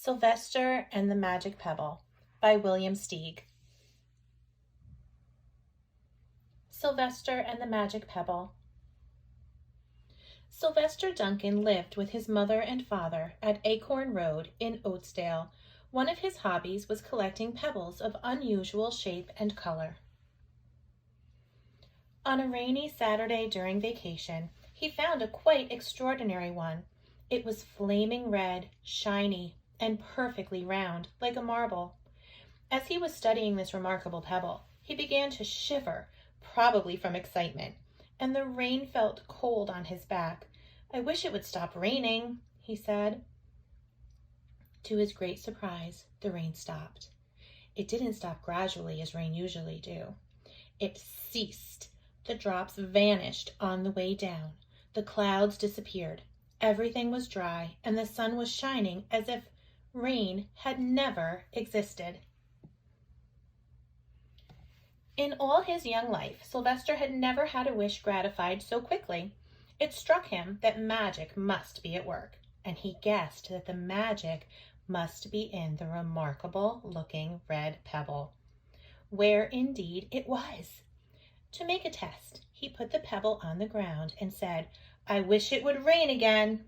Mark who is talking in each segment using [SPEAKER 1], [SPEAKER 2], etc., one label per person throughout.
[SPEAKER 1] Sylvester and the Magic Pebble by William Steig. Sylvester and the Magic Pebble. Sylvester Duncan lived with his mother and father at Acorn Road in Oatsdale. One of his hobbies was collecting pebbles of unusual shape and color. On a rainy Saturday during vacation, he found a quite extraordinary one. It was flaming red, shiny, and perfectly round, like a marble. As he was studying this remarkable pebble, he began to shiver, probably from excitement, and the rain felt cold on his back. "I wish it would stop raining," he said. To his great surprise, the rain stopped. It didn't stop gradually as rain usually do. It ceased. The drops vanished on the way down. The clouds disappeared. Everything was dry, and the sun was shining as if rain had never existed. In all his young life, Sylvester had never had a wish gratified so quickly. It struck him that magic must be at work, and he guessed that the magic must be in the remarkable-looking red pebble, where indeed it was. To make a test, he put the pebble on the ground and said, "I wish it would rain again."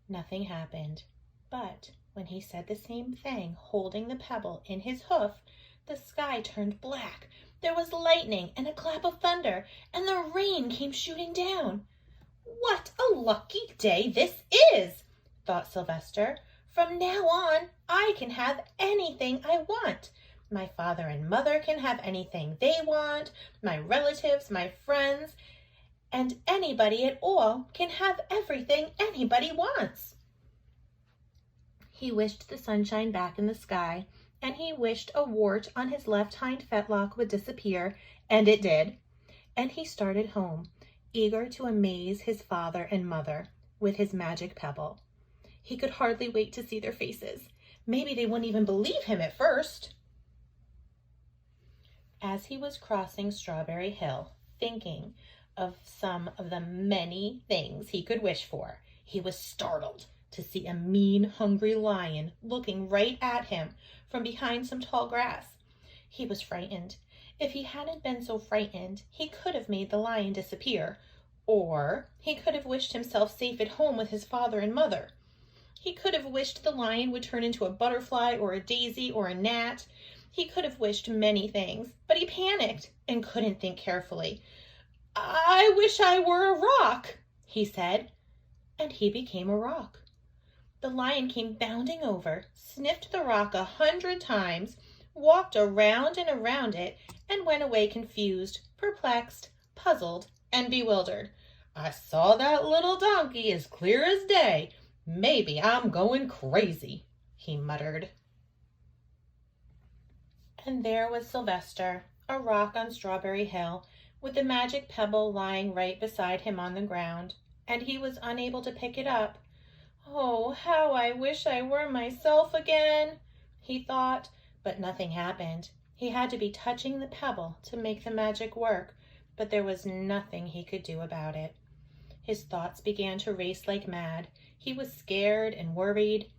[SPEAKER 1] Nothing happened, but when he said the same thing, holding the pebble in his hoof, the sky turned black. There was lightning and a clap of thunder, and the rain came shooting down. "What a lucky day this is," thought Sylvester. "From now on, I can have anything I want. My father and mother can have anything they want. My relatives, my friends, and anybody at all can have everything anybody wants." He wished the sunshine back in the sky, and he wished a wart on his left hind fetlock would disappear, and it did. And he started home, eager to amaze his father and mother with his magic pebble. He could hardly wait to see their faces. Maybe they wouldn't even believe him at first. As he was crossing Strawberry Hill, thinking of some of the many things he could wish for, he was startled to see a mean, hungry lion looking right at him from behind some tall grass. He was frightened. If he hadn't been so frightened, he could have made the lion disappear, or he could have wished himself safe at home with his father and mother. He could have wished the lion would turn into a butterfly or a daisy or a gnat. He could have wished many things, but he panicked and couldn't think carefully. "I wish I were a rock," he said, and he became a rock. The lion came bounding over, sniffed the rock 100 times, walked around and around it, and went away confused, perplexed, puzzled, and bewildered. "I saw that little donkey as clear as day. Maybe I'm going crazy," he muttered. And there was Sylvester, a rock on Strawberry Hill, with the magic pebble lying right beside him on the ground, and he was unable to pick it up. "Oh, how I wish I were myself again," he thought, but nothing happened. He had to be touching the pebble to make the magic work, but there was nothing he could do about it. His thoughts began to race like mad. He was scared and worried.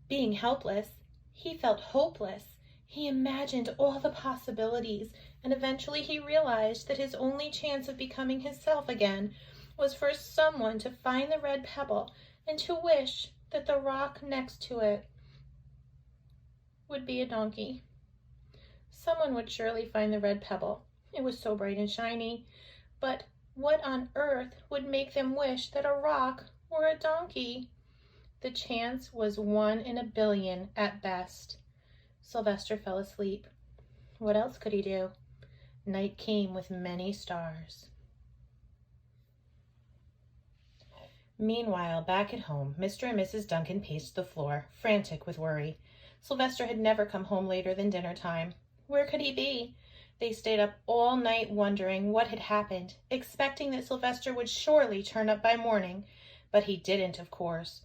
[SPEAKER 1] Being helpless, he felt hopeless. He imagined all the possibilities, and eventually he realized that his only chance of becoming himself again was for someone to find the red pebble and to wish that the rock next to it would be a donkey. Someone would surely find the red pebble. It was so bright and shiny. But what on earth would make them wish that a rock were a donkey? The chance was 1 in a billion at best. Sylvester fell asleep. What else could he do? Night came with many stars. Meanwhile, back at home, Mr. and Mrs. Duncan paced the floor, frantic with worry. Sylvester had never come home later than dinner time. Where could he be? They stayed up all night wondering what had happened, expecting that Sylvester would surely turn up by morning, but he didn't, of course.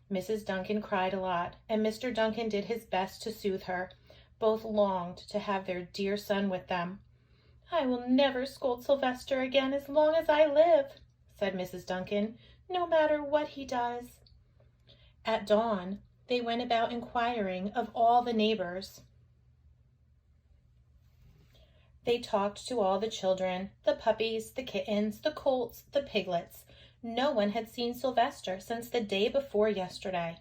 [SPEAKER 1] Mrs. Duncan cried a lot, and Mr. Duncan did his best to soothe her. Both longed to have their dear son with them. "I will never scold Sylvester again as long as I live," said Mrs. Duncan, "no matter what he does." At dawn, They went about inquiring of all the neighbors. They talked to all the children, the puppies, the kittens, the colts, the piglets. No one had seen Sylvester since the day before yesterday.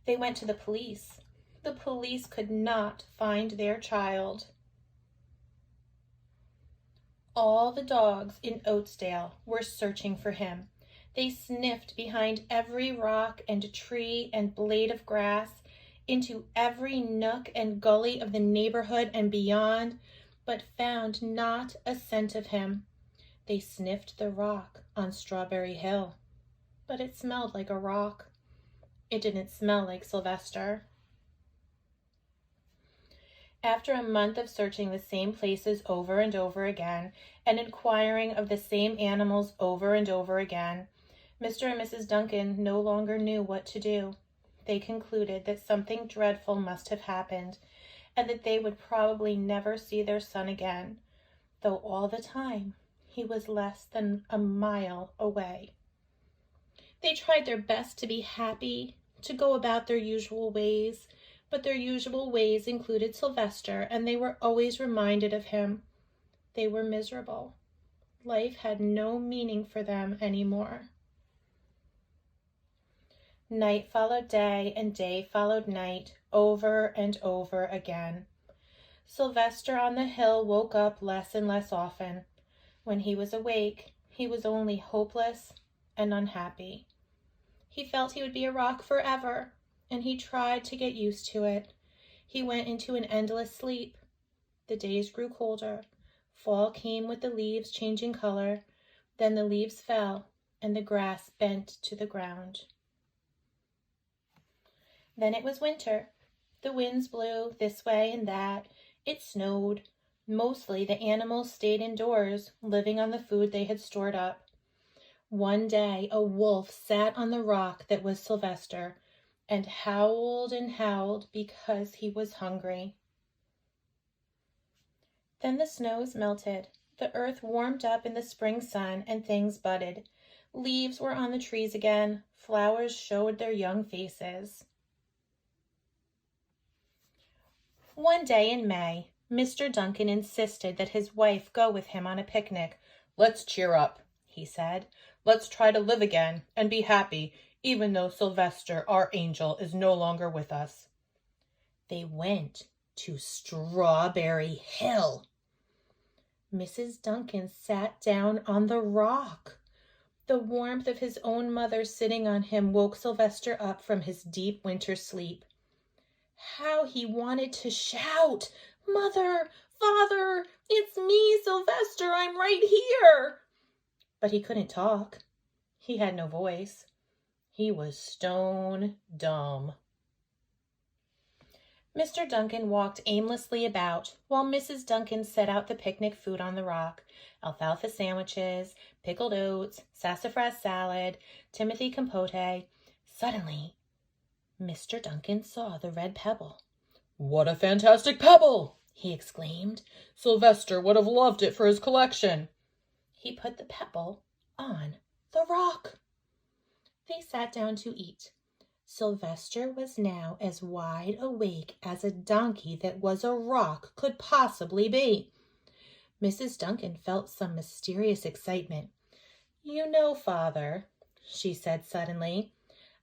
[SPEAKER 1] They went to the police. The police could not find their child. All the dogs in Oatsdale were searching for him. They sniffed behind every rock and tree and blade of grass, into every nook and gully of the neighborhood and beyond, but found not a scent of him. They sniffed the rock on Strawberry Hill, but it smelled like a rock. It didn't smell like Sylvester. After a month of searching the same places over and over again, and inquiring of the same animals over and over again, Mr. and Mrs. Duncan no longer knew what to do. They concluded that something dreadful must have happened, and that they would probably never see their son again, though all the time he was less than a mile away. They tried their best to be happy, to go about their usual ways, but their usual ways included Sylvester, and they were always reminded of him. They were miserable. Life had no meaning for them anymore. Night followed day, and day followed night, over and over again. Sylvester on the hill woke up less and less often. When he was awake, he was only hopeless and unhappy. He felt he would be a rock forever, and he tried to get used to it. He went into an endless sleep. The days grew colder. Fall came with the leaves changing color. Then the leaves fell, and the grass bent to the ground. Then it was winter. The winds blew this way and that. It snowed. Mostly the animals stayed indoors, living on the food they had stored up. One day a wolf sat on the rock that was Sylvester, and howled because he was hungry. Then the snows melted. The earth warmed up in the spring sun, and things budded. Leaves were on the trees again. Flowers showed their young faces. One day in May, Mr. Duncan insisted that his wife go with him on a picnic. "Let's cheer up," he said. "Let's try to live again and be happy, even though Sylvester, our angel, is no longer with us." They went to Strawberry Hill. Mrs. Duncan sat down on the rock. The warmth of his own mother sitting on him woke Sylvester up from his deep winter sleep. How he wanted to shout, "Mother, Father, it's me, Sylvester, I'm right here!" But he couldn't talk. He had no voice. He was stone dumb. Mr. Duncan walked aimlessly about while Mrs. Duncan set out the picnic food on the rock: alfalfa sandwiches, pickled oats, sassafras salad, timothy compote. Suddenly, Mr. Duncan saw the red pebble. "What a fantastic pebble!" he exclaimed. "Sylvester would have loved it for his collection." He put the pebble on the rock. They sat down to eat. Sylvester was now as wide awake as a donkey that was a rock could possibly be. Mrs. Duncan felt some mysterious excitement. "You know, Father," she said suddenly,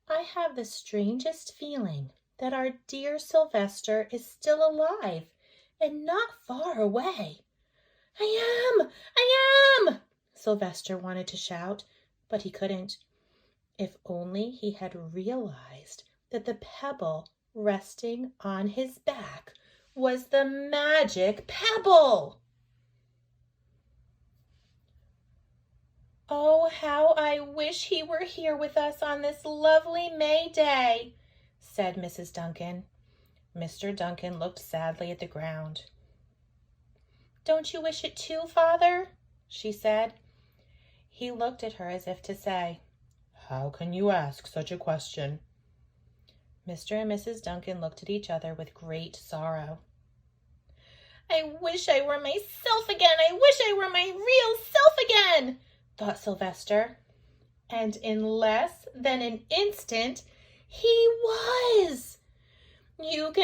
[SPEAKER 1] "I have the strangest feeling that our dear Sylvester is still alive and not far away." I am! Sylvester wanted to shout, but he couldn't. If only he had realized that the pebble resting on his back was the Magic Pebble! "Oh, how I wish he were here with us on this lovely May day," said Mrs. Duncan. Mr. Duncan looked sadly at the ground. "Don't you wish it too, Father?" she said. He looked at her as if to say, "How can you ask such a question?" Mr. and Mrs. Duncan looked at each other with great sorrow. "I wish I were myself again! I wish I were my real self again!" thought Sylvester. And in less than an instant, he was!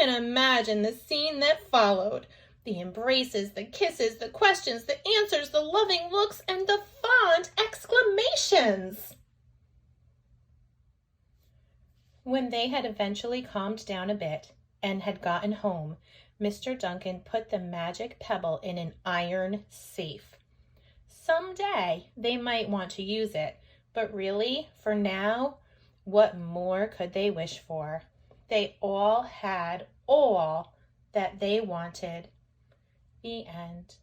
[SPEAKER 1] can imagine the scene that followed. The embraces, the kisses, the questions, the answers, the loving looks, and the fond exclamations. When they had eventually calmed down a bit and had gotten home, Mr. Duncan put the magic pebble in an iron safe. Someday they might want to use it, but really, for now, what more could they wish for? They all had all that they wanted. The end.